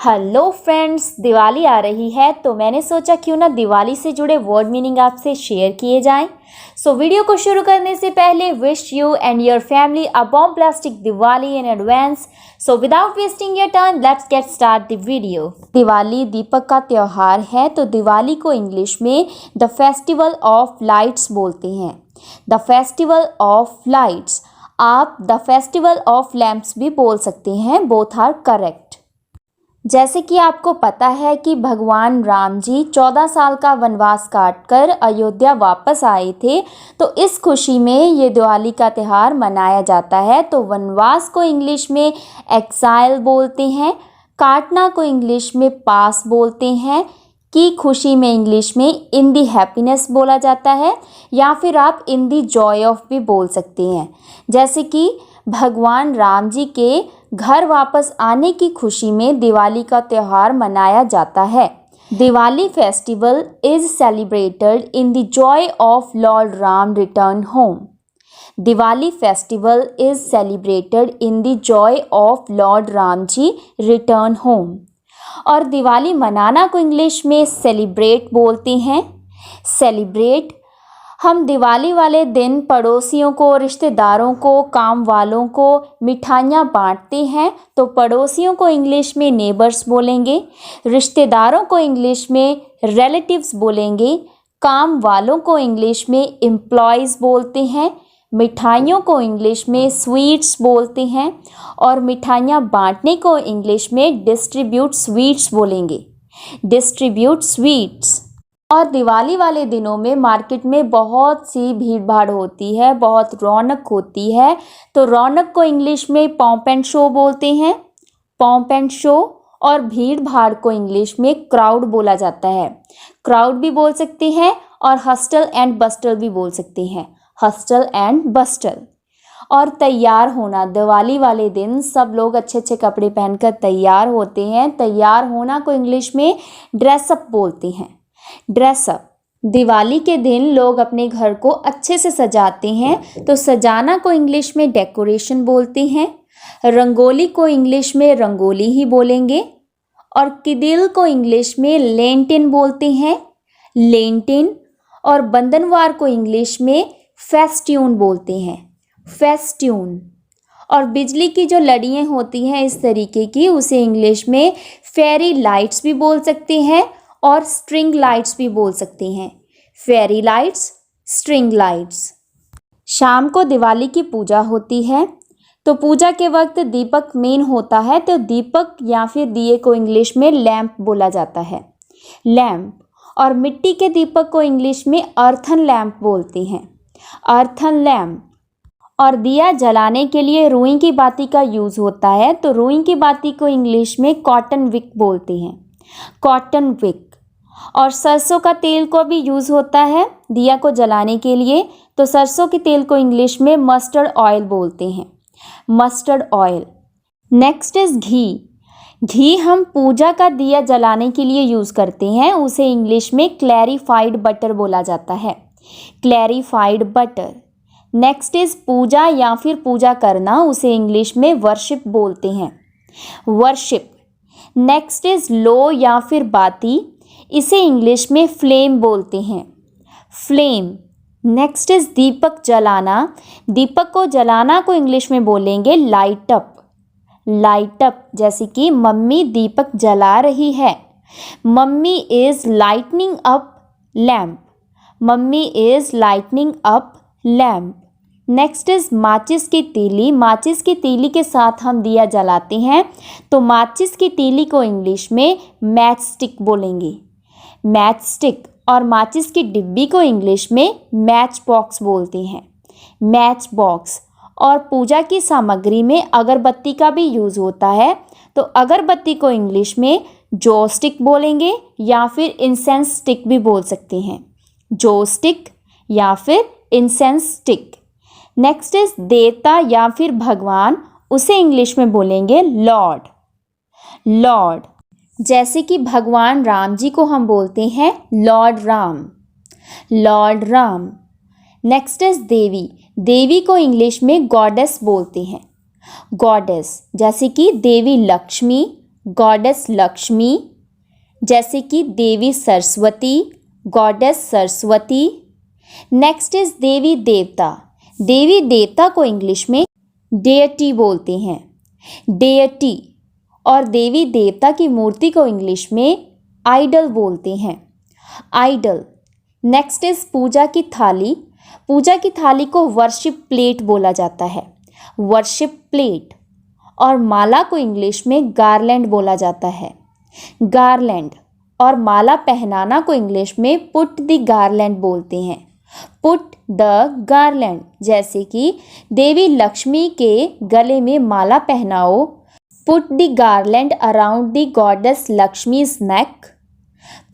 Hello friends, Diwali आ रही है तो मैंने सोचा क्यों ना दिवाली से जुड़े वर्ड मीनिंग आपसे शेयर किए जाएं। वीडियो को शुरू करने से पहले wish you and your family a bombastic Diwali in advance. Without wasting your time let's get start the video. Diwali दीपक का त्यौहार है तो दिवाली को इंग्लिश में द फेस्टिवल ऑफ लाइट्स बोलते हैं। The festival of lights. आप द फेस्टिवल ऑफ लैम्प्स भी बोल सकते हैं, बोथ आर करेक्ट। जैसे कि आपको पता है कि भगवान राम जी 14 साल का वनवास काटकर अयोध्या वापस आए थे, तो इस खुशी में ये दिवाली का त्यौहार मनाया जाता है। तो वनवास को इंग्लिश में एक्साइल बोलते हैं, काटना को इंग्लिश में पास बोलते हैं, की खुशी में इंग्लिश में इन दी हैप्पीनेस बोला जाता है, या फिर आप इन दी जॉय ऑफ भी बोल सकते हैं। जैसे कि भगवान राम जी के घर वापस आने की खुशी में दिवाली का त्यौहार मनाया जाता है। Diwali festival is celebrated in the joy of lord Ram return home. Diwali festival is celebrated in the joy of lord Ram ji return home. और दिवाली मनाना को इंग्लिश में सेलिब्रेट बोलते हैं। सेलिब्रेट। हम दिवाली वाले दिन पड़ोसियों को, रिश्तेदारों को, काम वालों को मिठाइयाँ बांटते हैं, तो पड़ोसियों को इंग्लिश में नेबर्स बोलेंगे, रिश्तेदारों को इंग्लिश में रिलेटिव्स बोलेंगे, काम वालों को इंग्लिश में एम्प्लॉयज़ बोलते हैं, मिठाइयों को इंग्लिश में स्वीट्स बोलते हैं, और मिठाइयाँ बांटने को इंग्लिश में डिस्ट्रीब्यूट स्वीट्स बोलेंगे, डिस्ट्रीब्यूट स्वीट्स। और दिवाली वाले दिनों में मार्केट में बहुत सी भीड़ भाड़ होती है, बहुत रौनक होती है, तो रौनक को इंग्लिश में पॉम्प एंड शो बोलते हैं, पॉम्प एंड शो। और भीड़ भाड़ को इंग्लिश में क्राउड बोला जाता है, क्राउड भी बोल सकते हैं, और हस्टल एंड बस्टल भी बोल सकते हैं, हस्टल एंड बस्टल। और तैयार होना, दिवाली वाले दिन सब लोग अच्छे अच्छे कपड़े पहनकर तैयार होते हैं। तैयार होना को इंग्लिश में ड्रेसअप बोलते हैं, ड्रेसअप। दिवाली के दिन लोग अपने घर को अच्छे से सजाते हैं, तो सजाना को इंग्लिश में डेकोरेशन बोलते हैं। रंगोली को इंग्लिश में रंगोली ही बोलेंगे। और किदिल को इंग्लिश में लेंटिन बोलते हैं, लेंटिन। और बंधनवार को इंग्लिश में फेस्ट्यून बोलते हैं, फेस्ट्यून। और बिजली की जो लड़ियाँ होती हैं इस तरीके की, उसे इंग्लिश में फेरी लाइट्स भी बोल सकते हैं, और स्ट्रिंग लाइट्स भी बोल सकते हैं, फेरी लाइट्स, स्ट्रिंग लाइट्स। शाम को दिवाली की पूजा होती है, तो पूजा के वक्त दीपक मेन होता है, तो दीपक या फिर दिए को इंग्लिश में लैंप बोला जाता है, लैंप। और मिट्टी के दीपक को इंग्लिश में अर्थन लैंप बोलते हैं, अर्थन लैंप। और दिया जलाने के लिए रुई की बाती का यूज़ होता है, तो रुई की बाती को इंग्लिश में कॉटन विक बोलते हैं, कॉटन विक। और सरसों का तेल को भी यूज़ होता है दिया को जलाने के लिए, तो सरसों के तेल को इंग्लिश में मस्टर्ड ऑयल बोलते हैं, मस्टर्ड ऑयल। नेक्स्ट इज घी। घी हम पूजा का दिया जलाने के लिए यूज़ करते हैं, उसे इंग्लिश में क्लैरिफाइड बटर बोला जाता है, क्लैरिफाइड बटर। नेक्स्ट इज पूजा या फिर पूजा करना, उसे इंग्लिश में वर्शिप बोलते हैं, वर्शिप। नेक्स्ट इज लो या फिर बाती, इसे इंग्लिश में फ्लेम बोलते हैं, फ्लेम। नेक्स्ट इज दीपक जलाना। दीपक को जलाना को इंग्लिश में बोलेंगे लाइट अप, लाइट अप। जैसे कि मम्मी दीपक जला रही है, mummy is lightning up lamp, mummy is lightning up lamp. Next is माचिस की तीली। माचिस की तीली के साथ हम दिया जलाते हैं, तो माचिस की तीली को इंग्लिश में मैच स्टिक बोलेंगे, मैच स्टिक। और माचिस की डिब्बी को इंग्लिश में मैच बॉक्स बोलते हैं, मैच बॉक्स। और पूजा की सामग्री में अगरबत्ती का भी यूज़ होता है, तो अगरबत्ती को इंग्लिश में जो स्टिक बोलेंगे, या फिर इंसेंस स्टिक भी बोल सकते हैं, जो स्टिक या फिर इंसेंस स्टिक। नेक्स्ट इज देवता या फिर भगवान, उसे इंग्लिश में बोलेंगे लॉर्ड, लॉर्ड। जैसे कि भगवान राम जी को हम बोलते हैं lord Ram, lord Ram. Next is देवी। देवी को इंग्लिश में गॉडेस बोलते हैं, गॉडेस। जैसे कि देवी लक्ष्मी, गॉडेस लक्ष्मी, जैसे कि देवी Saraswati, goddess Saraswati. Next is देवी देवता। देवी देवता को इंग्लिश में डेटी बोलते हैं, डेटी। और देवी देवता की मूर्ति को इंग्लिश में आइडल बोलते हैं, आइडल। नेक्स्ट इज पूजा की थाली। पूजा की थाली को वर्शिप प्लेट बोला जाता है, वर्शिप प्लेट। और माला को इंग्लिश में गारलैंड बोला जाता है, गारलैंड। और माला पहनाना को इंग्लिश में पुट द गारलैंड बोलते हैं, पुट द गारलैंड। जैसे कि देवी लक्ष्मी के गले में माला पहनाओ, put the garland around the goddess Lakshmi's neck,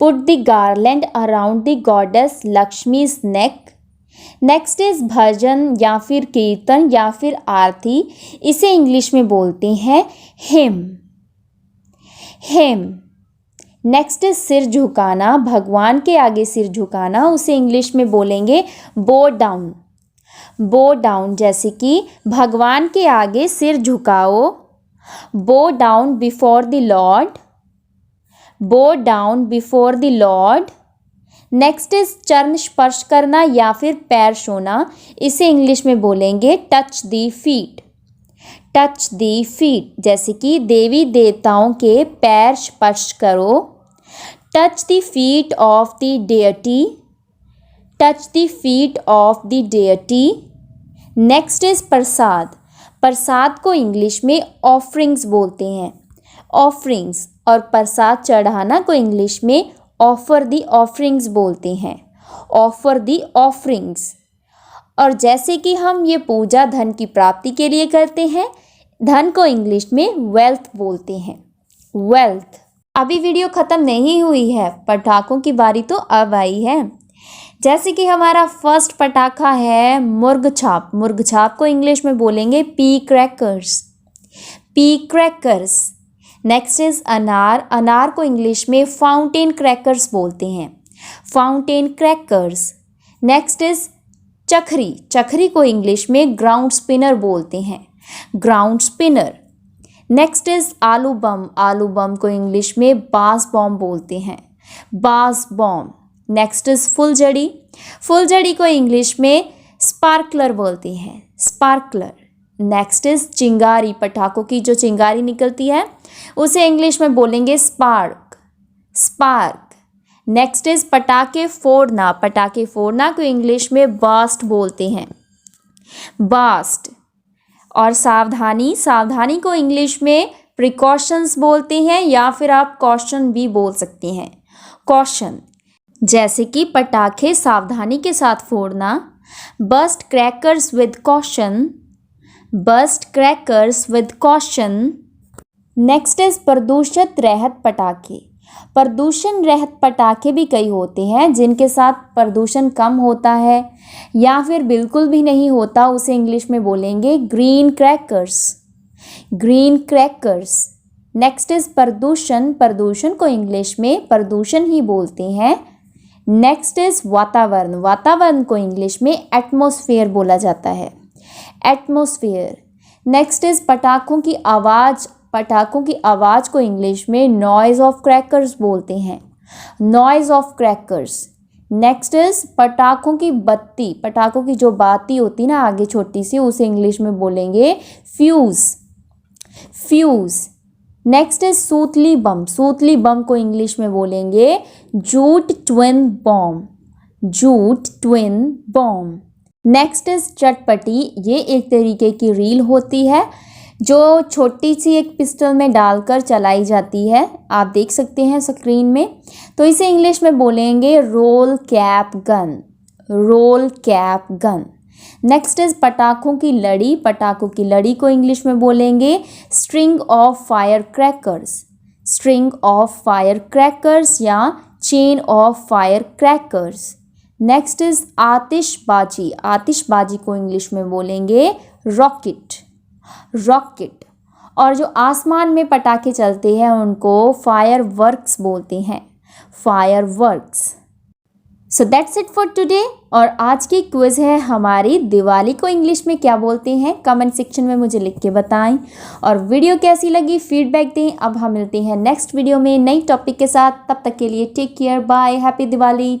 put the garland around the goddess Lakshmi's neck. Next is भजन या फिर कीर्तन या फिर आरती, इसे इंग्लिश में बोलते हैं हिम, हिम। नेक्स्ट इज सिर झुकाना, भगवान के आगे सिर झुकाना, उसे इंग्लिश में बोलेंगे बो डाउन, बो डाउन। जैसे कि भगवान के आगे सिर झुकाओ, bow down before the lord, bow down before the lord. Next is चरण स्पर्श करना या फिर पैर छूना, इसे इंग्लिश में बोलेंगे touch the feet, touch the feet. जैसे कि देवी देवताओं के पैर स्पर्श करो, touch the feet of the deity, touch the feet of the deity. Next is प्रसाद। प्रसाद को इंग्लिश में ऑफरिंग्स बोलते हैं, ऑफरिंग्स। और प्रसाद चढ़ाना को इंग्लिश में ऑफर दी ऑफरिंग्स बोलते हैं, ऑफर दी ऑफरिंग्स। और जैसे कि हम ये पूजा धन की प्राप्ति के लिए करते हैं, धन को इंग्लिश में वेल्थ बोलते हैं, वेल्थ। अभी वीडियो ख़त्म नहीं हुई है, पटाखों की बारी तो अब आई है। जैसे कि हमारा फर्स्ट पटाखा है मुर्ग छाप। मुर्ग छाप को इंग्लिश में बोलेंगे pea crackers, pea crackers. Next is अनार। अनार को इंग्लिश में फाउंटेन क्रैकर्स बोलते हैं, फाउंटेन क्रैकर्स। नेक्स्ट इज चखरी। चखरी को इंग्लिश में ग्राउंड स्पिनर बोलते हैं, ग्राउंड स्पिनर। नेक्स्ट इज आलू बम। आलू बम को इंग्लिश में बास बॉम्ब बोलते हैं, बास बॉम्ब। नेक्स्ट इज फुलझड़ी। फुलझड़ी को इंग्लिश में स्पार्कलर बोलते हैं, स्पार्कलर। नेक्स्ट इज चिंगारी। पटाखों की जो चिंगारी निकलती है उसे इंग्लिश में बोलेंगे स्पार्क, स्पार्क। नेक्स्ट इज पटाखे फोड़ना। पटाखे फोड़ना को इंग्लिश में बास्ट बोलते हैं, बास्ट। और सावधानी। सावधानी को इंग्लिश में प्रिकॉशंस बोलते हैं या फिर आप कॉशन भी बोल सकते हैं, कॉशन। जैसे कि पटाखे सावधानी के साथ फोड़ना, burst crackers with caution, burst crackers with caution. Next is प्रदूषित रहित पटाखे। प्रदूषण रहित पटाखे भी कई होते हैं जिनके साथ प्रदूषण कम होता है या फिर बिल्कुल भी नहीं होता, उसे इंग्लिश में बोलेंगे green crackers, green crackers. Next is प्रदूषण। प्रदूषण को इंग्लिश में प्रदूषण ही बोलते हैं। नेक्स्ट इज वातावरण। वातावरण को इंग्लिश में एटमॉस्फेयर बोला जाता है, एटमॉस्फेयर। नेक्स्ट इज पटाखों की आवाज़। पटाखों की आवाज़ को इंग्लिश में नॉइज़ ऑफ क्रैकर्स बोलते हैं, noise of crackers. Next is पटाखों की बत्ती। पटाखों की जो बाती होती ना आगे छोटी सी, उसे इंग्लिश में बोलेंगे फ्यूज़, फ्यूज़। नेक्स्ट इज सूतली बम। सूतली बम को इंग्लिश में बोलेंगे jute twin bomb, jute twin bomb. Next is चटपटी। ये एक तरीके की रील होती है जो छोटी सी एक पिस्टल में डालकर चलाई जाती है, आप देख सकते हैं स्क्रीन में। तो इसे इंग्लिश में बोलेंगे roll cap gun, roll cap gun. Next is पटाखों की लड़ी। पटाखों की लड़ी को इंग्लिश में बोलेंगे string of fire crackers, string of fire crackers या chain of fire crackers. Next is आतिशबाजी। आतिशबाजी को इंग्लिश में बोलेंगे रॉकेट, रॉकेट। और जो आसमान में पटाखे चलते हैं उनको फायर वर्क्स बोलते हैं, fire works. So that's it for today. और आज की क्विज है हमारी, दिवाली को इंग्लिश में क्या बोलते हैं? कमेंट सेक्शन में मुझे लिख के बताएं। और वीडियो कैसी लगी फीडबैक दें। अब हम मिलते हैं नेक्स्ट वीडियो में नई टॉपिक के साथ। तब तक के लिए take care, bye, happy Diwali.